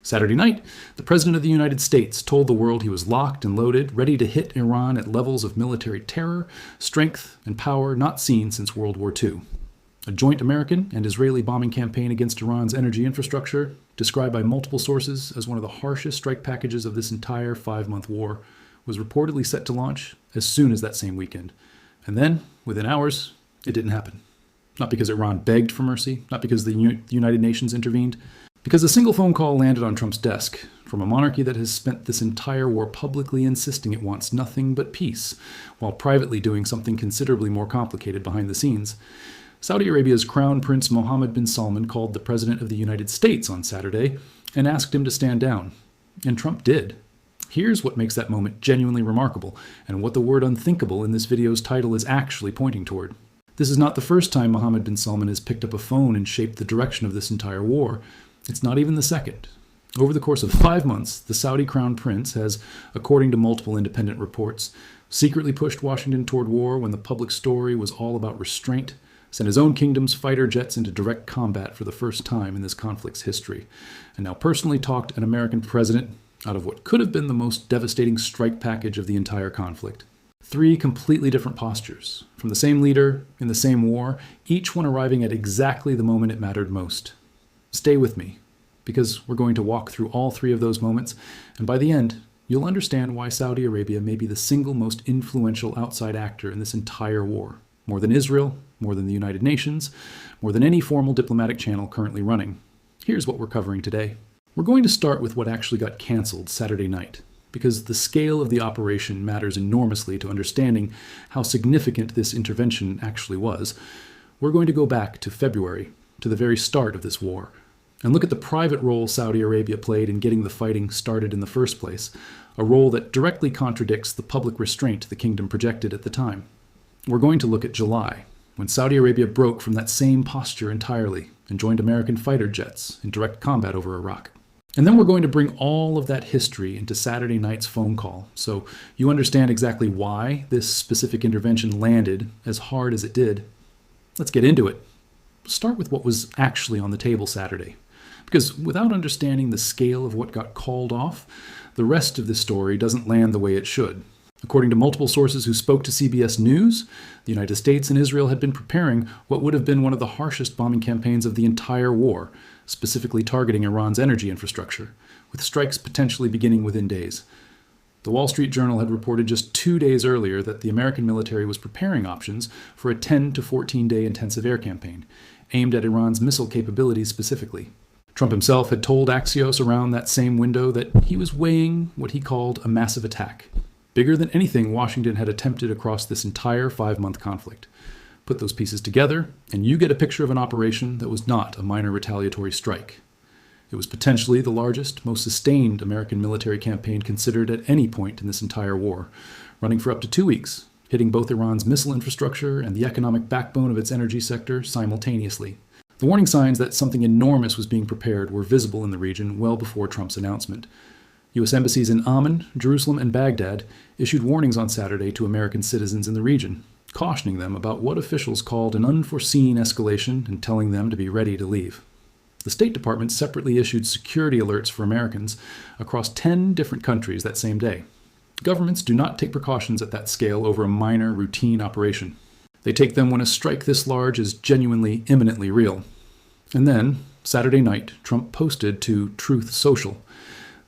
Saturday night, the President of the United States told the world he was locked and loaded, ready to hit Iran at levels of military terror, strength, and power not seen since World War II. A joint American and Israeli bombing campaign against Iran's energy infrastructure, described by multiple sources as one of the harshest strike packages of this entire 5-month war, was reportedly set to launch as soon as that same weekend. And then, within hours, it didn't happen. Not because Iran begged for mercy, not because the United Nations intervened, because a single phone call landed on Trump's desk from a monarchy that has spent this entire war publicly insisting it wants nothing but peace, while privately doing something considerably more complicated behind the scenes. Saudi Arabia's Crown Prince Mohammed bin Salman called the President of the United States on Saturday and asked him to stand down. And Trump did. Here's what makes that moment genuinely remarkable, and what the word unthinkable in this video's title is actually pointing toward. This is not the first time Mohammed bin Salman has picked up a phone and shaped the direction of this entire war. It's not even the second. Over the course of 5 months, the Saudi Crown Prince has, according to multiple independent reports, secretly pushed Washington toward war when the public story was all about restraint, sent his own kingdom's fighter jets into direct combat for the first time in this conflict's history, and now personally talked an American president out of what could have been the most devastating strike package of the entire conflict. 3 completely different postures, from the same leader, in the same war, each one arriving at exactly the moment it mattered most. Stay with me, because we're going to walk through all 3 of those moments, and by the end, you'll understand why Saudi Arabia may be the single most influential outside actor in this entire war. More than Israel, more than the United Nations, more than any formal diplomatic channel currently running. Here's what we're covering today. We're going to start with what actually got canceled Saturday night, because the scale of the operation matters enormously to understanding how significant this intervention actually was. We're going to go back to February, to the very start of this war, and look at the private role Saudi Arabia played in getting the fighting started in the first place, a role that directly contradicts the public restraint the kingdom projected at the time. We're going to look at July, when Saudi Arabia broke from that same posture entirely and joined American fighter jets in direct combat over Iraq. And then we're going to bring all of that history into Saturday night's phone call, so you understand exactly why this specific intervention landed as hard as it did. Let's get into it. Start with what was actually on the table Saturday, because without understanding the scale of what got called off, the rest of this story doesn't land the way it should. According to multiple sources who spoke to CBS News, the United States and Israel had been preparing what would have been one of the harshest bombing campaigns of the entire war, specifically targeting Iran's energy infrastructure, with strikes potentially beginning within days. The Wall Street Journal had reported just 2 days earlier that the American military was preparing options for a 10 to 14-day intensive air campaign, aimed at Iran's missile capabilities specifically. Trump himself had told Axios around that same window that he was weighing what he called a massive attack, bigger than anything Washington had attempted across this entire 5-month conflict. Put those pieces together, and you get a picture of an operation that was not a minor retaliatory strike. It was potentially the largest, most sustained American military campaign considered at any point in this entire war, running for up to 2 weeks, hitting both Iran's missile infrastructure and the economic backbone of its energy sector simultaneously. The warning signs that something enormous was being prepared were visible in the region well before Trump's announcement. U.S. embassies in Amman, Jerusalem, and Baghdad issued warnings on Saturday to American citizens in the region, cautioning them about what officials called an unforeseen escalation and telling them to be ready to leave. The State Department separately issued security alerts for Americans across 10 different countries that same day. Governments do not take precautions at that scale over a minor, routine operation. They take them when a strike this large is genuinely, imminently real. And then, Saturday night, Trump posted to Truth Social,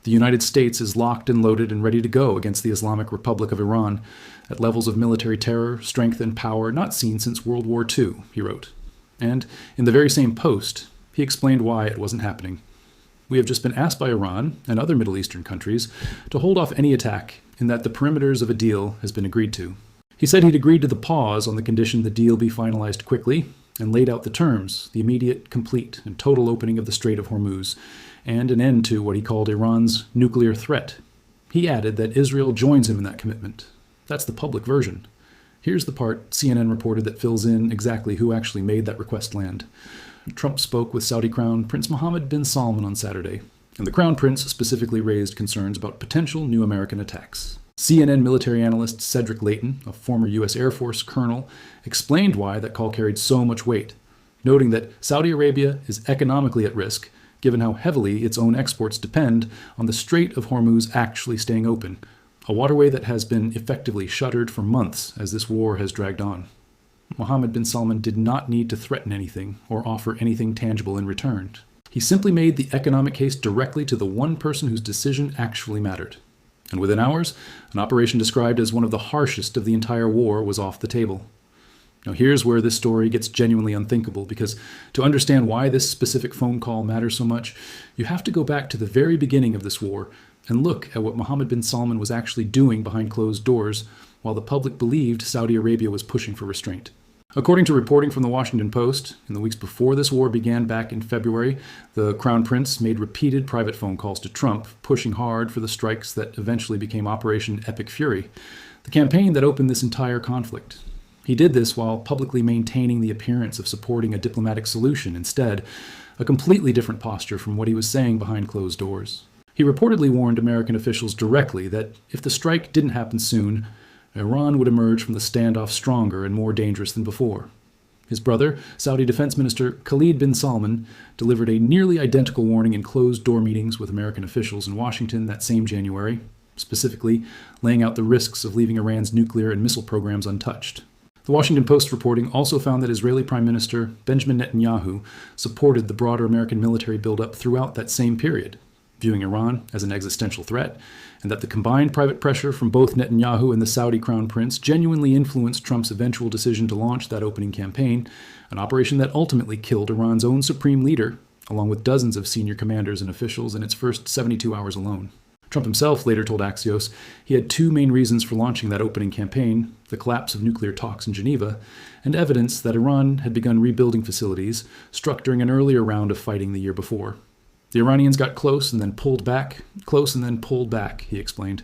"The United States is locked and loaded and ready to go against the Islamic Republic of Iran at levels of military terror, strength, and power not seen since World War II," he wrote. And in the very same post, he explained why it wasn't happening. "We have just been asked by Iran and other Middle Eastern countries to hold off any attack in that the perimeters of a deal has been agreed to." He said he'd agreed to the pause on the condition the deal be finalized quickly, and laid out the terms, the immediate, complete, and total opening of the Strait of Hormuz, and an end to what he called Iran's nuclear threat. He added that Israel joins him in that commitment. That's the public version. Here's the part CNN reported that fills in exactly who actually made that request land. Trump spoke with Saudi Crown Prince Mohammed bin Salman on Saturday, and the Crown Prince specifically raised concerns about potential new American attacks. CNN military analyst Cedric Leighton, a former U.S. Air Force colonel, explained why that call carried so much weight, noting that Saudi Arabia is economically at risk given how heavily its own exports depend on the Strait of Hormuz actually staying open, a waterway that has been effectively shuttered for months as this war has dragged on. Mohammed bin Salman did not need to threaten anything or offer anything tangible in return. He simply made the economic case directly to the one person whose decision actually mattered. And within hours, an operation described as one of the harshest of the entire war was off the table. Now here's where this story gets genuinely unthinkable, because to understand why this specific phone call matters so much, you have to go back to the very beginning of this war and look at what Mohammed bin Salman was actually doing behind closed doors while the public believed Saudi Arabia was pushing for restraint. According to reporting from the Washington Post, in the weeks before this war began back in February, the Crown Prince made repeated private phone calls to Trump, pushing hard for the strikes that eventually became Operation Epic Fury, the campaign that opened this entire conflict. He did this while publicly maintaining the appearance of supporting a diplomatic solution instead, a completely different posture from what he was saying behind closed doors. He reportedly warned American officials directly that if the strike didn't happen soon, Iran would emerge from the standoff stronger and more dangerous than before. His brother, Saudi Defense Minister Khalid bin Salman, delivered a nearly identical warning in closed-door meetings with American officials in Washington that same January, specifically laying out the risks of leaving Iran's nuclear and missile programs untouched. The Washington Post reporting also found that Israeli Prime Minister Benjamin Netanyahu supported the broader American military buildup throughout that same period, viewing Iran as an existential threat, and that the combined private pressure from both Netanyahu and the Saudi Crown Prince genuinely influenced Trump's eventual decision to launch that opening campaign, an operation that ultimately killed Iran's own supreme leader, along with dozens of senior commanders and officials in its first 72 hours alone. Trump himself later told Axios he had two main reasons for launching that opening campaign: the collapse of nuclear talks in Geneva, and evidence that Iran had begun rebuilding facilities struck during an earlier round of fighting the year before. The Iranians got close and then pulled back, close and then pulled back, he explained.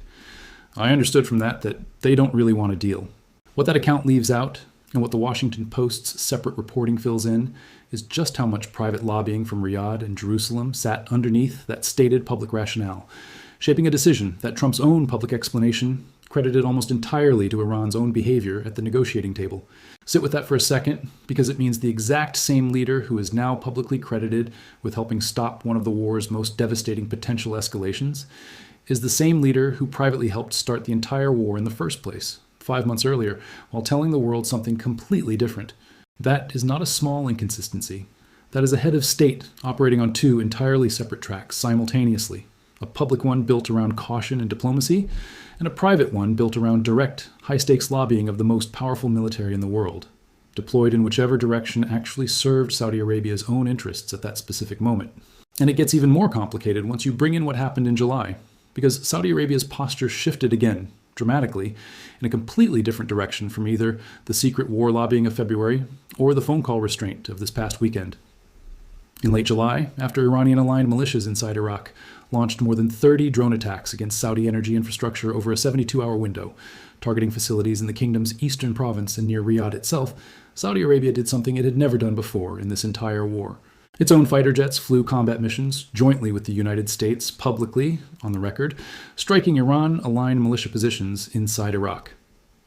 I understood from that they don't really want a deal. What that account leaves out, and what the Washington Post's separate reporting fills in, is just how much private lobbying from Riyadh and Jerusalem sat underneath that stated public rationale, shaping a decision that Trump's own public explanation credited almost entirely to Iran's own behavior at the negotiating table. Sit with that for a second, because it means the exact same leader who is now publicly credited with helping stop one of the war's most devastating potential escalations is the same leader who privately helped start the entire war in the first place, 5 months earlier, while telling the world something completely different. That is not a small inconsistency. That is a head of state operating on two entirely separate tracks simultaneously. A public one built around caution and diplomacy, and a private one built around direct, high-stakes lobbying of the most powerful military in the world, deployed in whichever direction actually served Saudi Arabia's own interests at that specific moment. And it gets even more complicated once you bring in what happened in July, because Saudi Arabia's posture shifted again, dramatically, in a completely different direction from either the secret war lobbying of February or the phone call restraint of this past weekend. In late July, after Iranian-aligned militias inside Iraq launched more than 30 drone attacks against Saudi energy infrastructure over a 72-hour window, targeting facilities in the kingdom's eastern province and near Riyadh itself, Saudi Arabia did something it had never done before in this entire war. Its own fighter jets flew combat missions jointly with the United States, publicly, on the record, striking Iran-aligned militia positions inside Iraq.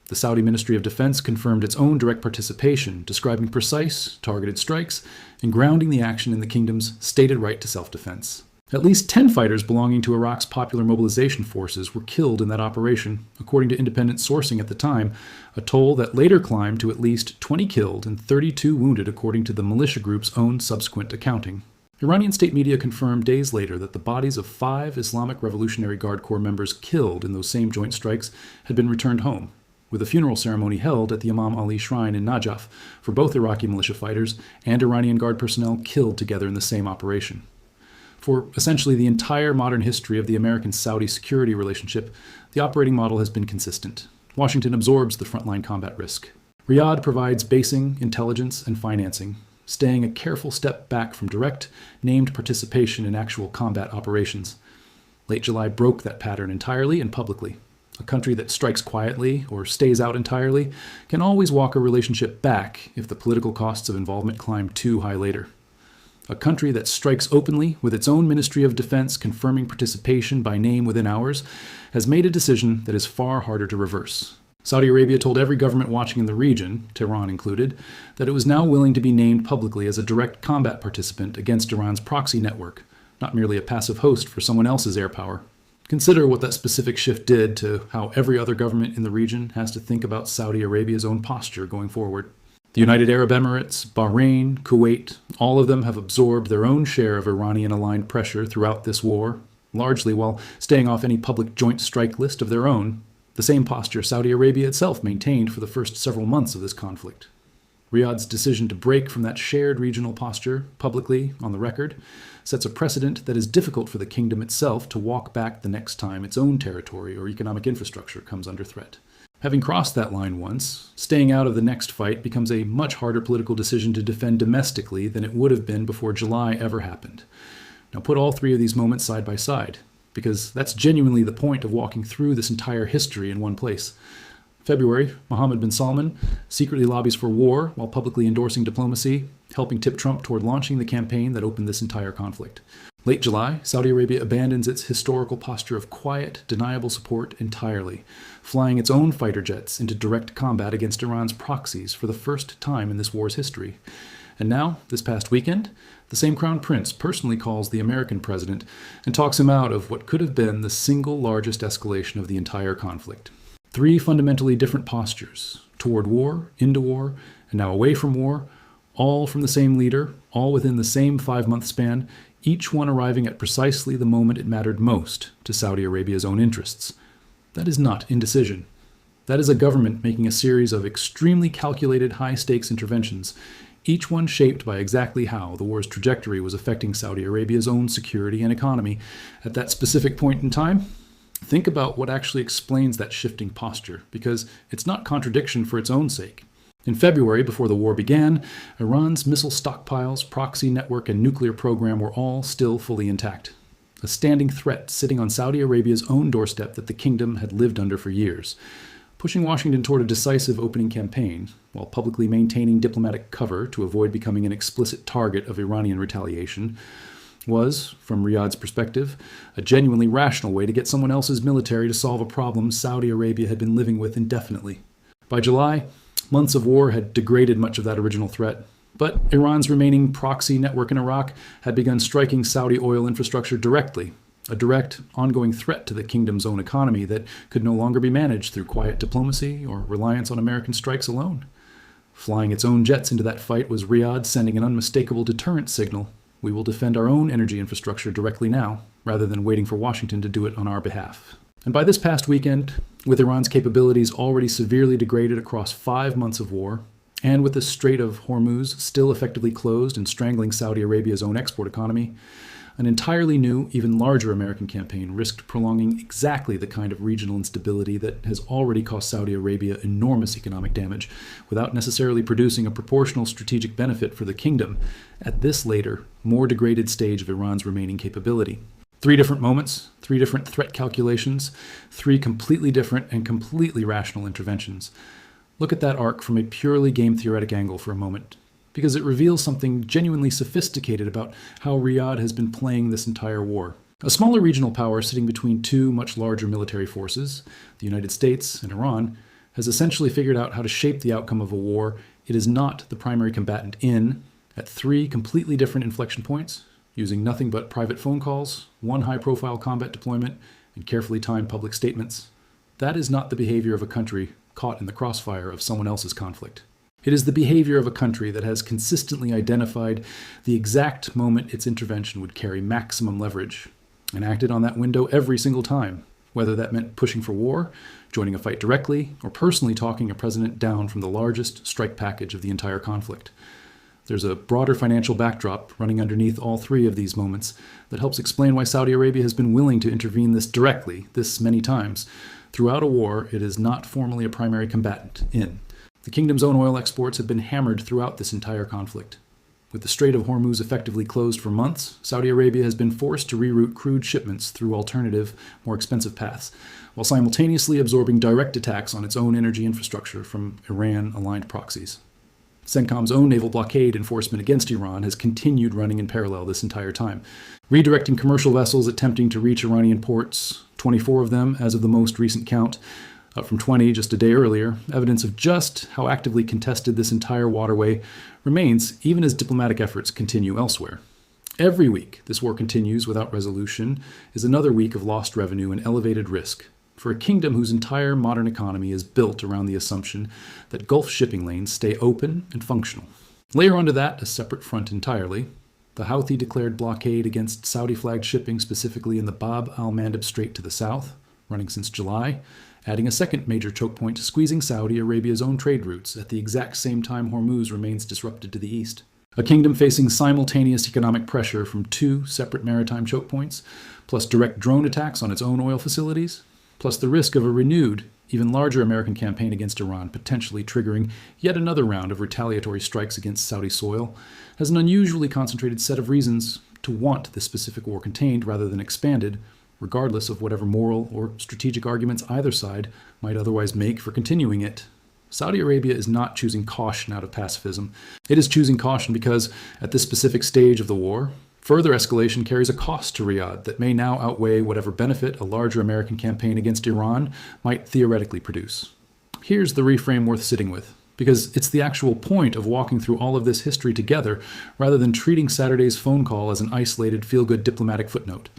The Saudi Ministry of Defense confirmed its own direct participation, describing precise, targeted strikes and grounding the action in the kingdom's stated right to self-defense. At least 10 fighters belonging to Iraq's Popular Mobilization Forces were killed in that operation, according to independent sourcing at the time, a toll that later climbed to at least 20 killed and 32 wounded according to the militia group's own subsequent accounting. Iranian state media confirmed days later that the bodies of 5 Islamic Revolutionary Guard Corps members killed in those same joint strikes had been returned home, with a funeral ceremony held at the Imam Ali Shrine in Najaf for both Iraqi militia fighters and Iranian Guard personnel killed together in the same operation. For essentially the entire modern history of the American-Saudi security relationship, the operating model has been consistent. Washington absorbs the frontline combat risk. Riyadh provides basing, intelligence, and financing, staying a careful step back from direct, named participation in actual combat operations. Late July broke that pattern entirely and publicly. A country that strikes quietly or stays out entirely can always walk a relationship back if the political costs of involvement climb too high later. A country that strikes openly, with its own Ministry of Defense confirming participation by name within hours, has made a decision that is far harder to reverse. Saudi Arabia told every government watching in the region, Tehran included, that it was now willing to be named publicly as a direct combat participant against Iran's proxy network, not merely a passive host for someone else's air power. Consider what that specific shift did to how every other government in the region has to think about Saudi Arabia's own posture going forward. The United Arab Emirates, Bahrain, Kuwait, all of them have absorbed their own share of Iranian-aligned pressure throughout this war, largely while staying off any public joint strike list of their own, the same posture Saudi Arabia itself maintained for the first several months of this conflict. Riyadh's decision to break from that shared regional posture, publicly, on the record, sets a precedent that is difficult for the kingdom itself to walk back the next time its own territory or economic infrastructure comes under threat. Having crossed that line once, staying out of the next fight becomes a much harder political decision to defend domestically than it would have been before July ever happened. Now put all three of these moments side by side, because that's genuinely the point of walking through this entire history in one place. February, Mohammed bin Salman secretly lobbies for war while publicly endorsing diplomacy, helping tip Trump toward launching the campaign that opened this entire conflict. Late July, Saudi Arabia abandons its historical posture of quiet, deniable support entirely, flying its own fighter jets into direct combat against Iran's proxies for the first time in this war's history. And now, this past weekend, the same crown prince personally calls the American president and talks him out of what could have been the single largest escalation of the entire conflict. Three fundamentally different postures, toward war, into war, and now away from war, all from the same leader, all within the same 5-month span, each one arriving at precisely the moment it mattered most to Saudi Arabia's own interests. That is not indecision. That is a government making a series of extremely calculated high-stakes interventions, each one shaped by exactly how the war's trajectory was affecting Saudi Arabia's own security and economy at that specific point in time. Think about what actually explains that shifting posture, because it's not contradiction for its own sake. In February, before the war began, Iran's missile stockpiles, proxy network, and nuclear program were all still fully intact. A standing threat sitting on Saudi Arabia's own doorstep that the kingdom had lived under for years, pushing Washington toward a decisive opening campaign, while publicly maintaining diplomatic cover to avoid becoming an explicit target of Iranian retaliation, was, from Riyadh's perspective, a genuinely rational way to get someone else's military to solve a problem Saudi Arabia had been living with indefinitely. By July, months of war had degraded much of that original threat, but Iran's remaining proxy network in Iraq had begun striking Saudi oil infrastructure directly, a direct, ongoing threat to the kingdom's own economy that could no longer be managed through quiet diplomacy or reliance on American strikes alone. Flying its own jets into that fight was Riyadh sending an unmistakable deterrent signal. We will defend our own energy infrastructure directly now, rather than waiting for Washington to do it on our behalf. And by this past weekend, with Iran's capabilities already severely degraded across 5 months of war, and with the Strait of Hormuz still effectively closed and strangling Saudi Arabia's own export economy, an entirely new, even larger American campaign risked prolonging exactly the kind of regional instability that has already cost Saudi Arabia enormous economic damage, without necessarily producing a proportional strategic benefit for the kingdom at this later, more degraded stage of Iran's remaining capability. 3 different moments, 3 different threat calculations, 3 completely different and completely rational interventions. Look at that arc from a purely game theoretic angle for a moment, because it reveals something genuinely sophisticated about how Riyadh has been playing this entire war. A smaller regional power sitting between 2 much larger military forces, the United States and Iran, has essentially figured out how to shape the outcome of a war it is not the primary combatant in, at 3 completely different inflection points, using nothing but private phone calls, 1 high-profile combat deployment, and carefully timed public statements. That is not the behavior of a country caught in the crossfire of someone else's conflict. It is the behavior of a country that has consistently identified the exact moment its intervention would carry maximum leverage, and acted on that window every single time, whether that meant pushing for war, joining a fight directly, or personally talking a president down from the largest strike package of the entire conflict. There's a broader financial backdrop running underneath all 3 of these moments that helps explain why Saudi Arabia has been willing to intervene this directly, this many times, throughout a war it is not formally a primary combatant in. The kingdom's own oil exports have been hammered throughout this entire conflict. With the Strait of Hormuz effectively closed for months, Saudi Arabia has been forced to reroute crude shipments through alternative, more expensive paths, while simultaneously absorbing direct attacks on its own energy infrastructure from Iran-aligned proxies. CENTCOM's own naval blockade enforcement against Iran has continued running in parallel this entire time, redirecting commercial vessels attempting to reach Iranian ports, 24 of them as of the most recent count, up from 20 just a day earlier, evidence of just how actively contested this entire waterway remains even as diplomatic efforts continue elsewhere. Every week this war continues without resolution is another week of lost revenue and elevated risk for a kingdom whose entire modern economy is built around the assumption that Gulf shipping lanes stay open and functional. Layer onto that a separate front entirely, the Houthi declared blockade against Saudi-flagged shipping, specifically in the Bab al-Mandeb Strait to the south, running since July, adding a second major choke point to squeezing Saudi Arabia's own trade routes at the exact same time Hormuz remains disrupted to the east. A kingdom facing simultaneous economic pressure from two separate maritime choke points, plus direct drone attacks on its own oil facilities, plus the risk of a renewed, even larger American campaign against Iran, potentially triggering yet another round of retaliatory strikes against Saudi soil, has an unusually concentrated set of reasons to want this specific war contained rather than expanded, regardless of whatever moral or strategic arguments either side might otherwise make for continuing it. Saudi Arabia is not choosing caution out of pacifism. It is choosing caution because, at this specific stage of the war, further escalation carries a cost to Riyadh that may now outweigh whatever benefit a larger American campaign against Iran might theoretically produce. Here's the reframe worth sitting with, because it's the actual point of walking through all of this history together rather than treating Saturday's phone call as an isolated, feel-good diplomatic footnote.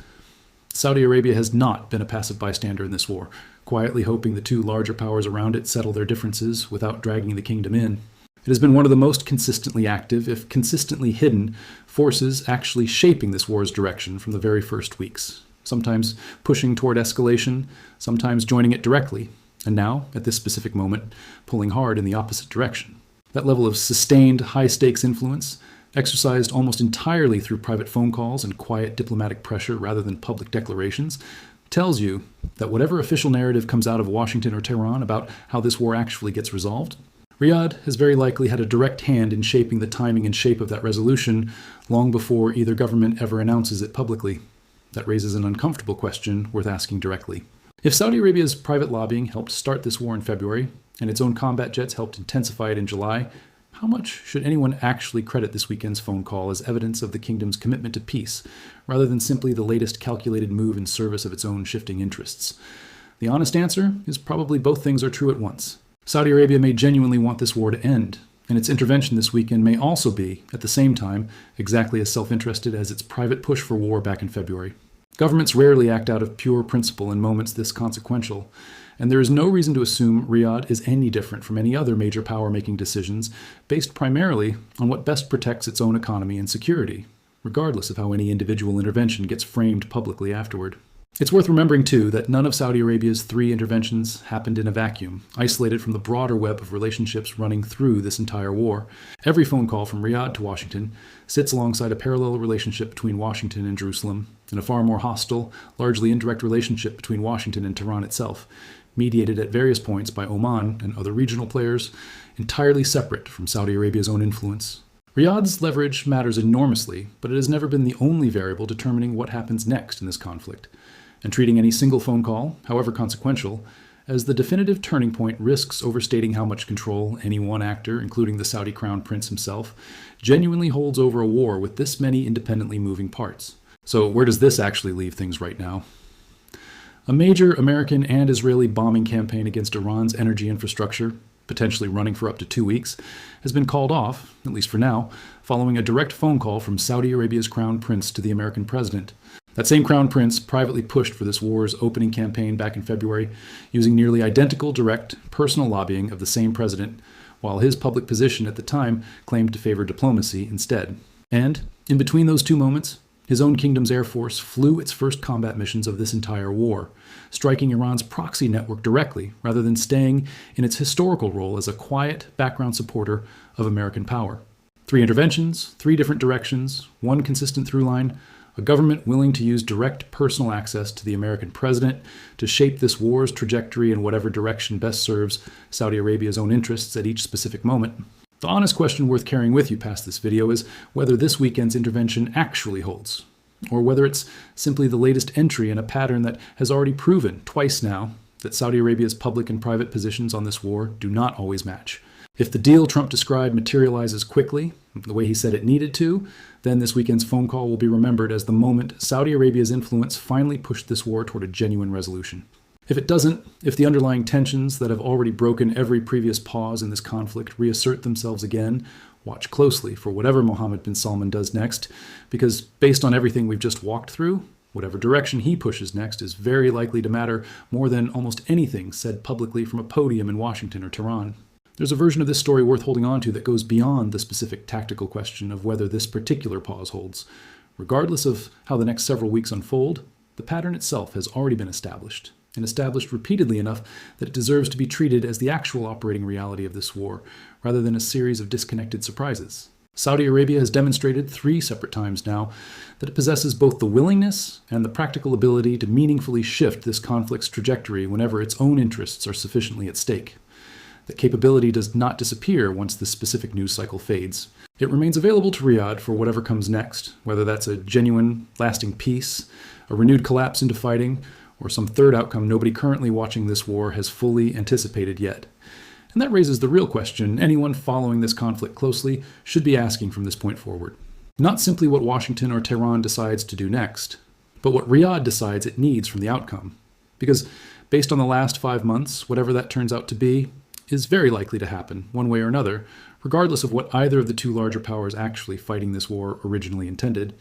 Saudi Arabia has not been a passive bystander in this war, quietly hoping the two larger powers around it settle their differences without dragging the kingdom in. It has been one of the most consistently active, if consistently hidden, forces actually shaping this war's direction from the very first weeks, sometimes pushing toward escalation, sometimes joining it directly, and now, at this specific moment, pulling hard in the opposite direction. That level of sustained, high-stakes influence, exercised almost entirely through private phone calls and quiet diplomatic pressure rather than public declarations, tells you that whatever official narrative comes out of Washington or Tehran about how this war actually gets resolved, Riyadh has very likely had a direct hand in shaping the timing and shape of that resolution long before either government ever announces it publicly. That raises an uncomfortable question worth asking directly. If Saudi Arabia's private lobbying helped start this war in February, and its own combat jets helped intensify it in July, how much should anyone actually credit this weekend's phone call as evidence of the kingdom's commitment to peace, rather than simply the latest calculated move in service of its own shifting interests? The honest answer is probably both things are true at once. Saudi Arabia may genuinely want this war to end, and its intervention this weekend may also be, at the same time, exactly as self-interested as its private push for war back in February. Governments rarely act out of pure principle in moments this consequential, and there is no reason to assume Riyadh is any different from any other major power making decisions based primarily on what best protects its own economy and security, regardless of how any individual intervention gets framed publicly afterward. It's worth remembering, too, that none of Saudi Arabia's 3 interventions happened in a vacuum, isolated from the broader web of relationships running through this entire war. Every phone call from Riyadh to Washington sits alongside a parallel relationship between Washington and Jerusalem, and a far more hostile, largely indirect relationship between Washington and Tehran itself, mediated at various points by Oman and other regional players, entirely separate from Saudi Arabia's own influence. Riyadh's leverage matters enormously, but it has never been the only variable determining what happens next in this conflict. And treating any single phone call, however consequential, as the definitive turning point risks overstating how much control any one actor, including the Saudi crown prince himself, genuinely holds over a war with this many independently moving parts. So where does this actually leave things right now? A major American and Israeli bombing campaign against Iran's energy infrastructure, potentially running for up to 2 weeks, has been called off, at least for now, following a direct phone call from Saudi Arabia's crown prince to the American president. That same crown prince privately pushed for this war's opening campaign back in February, using nearly identical direct personal lobbying of the same president, while his public position at the time claimed to favor diplomacy instead. And, in between those two moments, his own kingdom's Air Force flew its first combat missions of this entire war, striking Iran's proxy network directly rather than staying in its historical role as a quiet background supporter of American power. 3 interventions, 3 different directions, 1 consistent through line, a government willing to use direct personal access to the American president to shape this war's trajectory in whatever direction best serves Saudi Arabia's own interests at each specific moment. The honest question worth carrying with you past this video is whether this weekend's intervention actually holds, or whether it's simply the latest entry in a pattern that has already proven twice now that Saudi Arabia's public and private positions on this war do not always match. If the deal Trump described materializes quickly, the way he said it needed to, then this weekend's phone call will be remembered as the moment Saudi Arabia's influence finally pushed this war toward a genuine resolution. If it doesn't, if the underlying tensions that have already broken every previous pause in this conflict reassert themselves again, Watch closely for whatever Mohammed bin Salman does next, because based on everything we've just walked through, whatever direction he pushes next is very likely to matter more than almost anything said publicly from a podium in Washington or Tehran. There's a version of this story worth holding on to that goes beyond the specific tactical question of whether this particular pause holds. Regardless of how the next several weeks unfold, the pattern itself has already been established, and established repeatedly enough that it deserves to be treated as the actual operating reality of this war, rather than a series of disconnected surprises. Saudi Arabia has demonstrated 3 separate times now that it possesses both the willingness and the practical ability to meaningfully shift this conflict's trajectory whenever its own interests are sufficiently at stake. That capability does not disappear once this specific news cycle fades. It remains available to Riyadh for whatever comes next, whether that's a genuine, lasting peace, a renewed collapse into fighting, or some third outcome nobody currently watching this war has fully anticipated yet. And that raises the real question anyone following this conflict closely should be asking from this point forward. Not simply what Washington or Tehran decides to do next, but what Riyadh decides it needs from the outcome. Because based on the last 5 months, whatever that turns out to be is very likely to happen, one way or another, regardless of what either of the 2 larger powers actually fighting this war originally intended.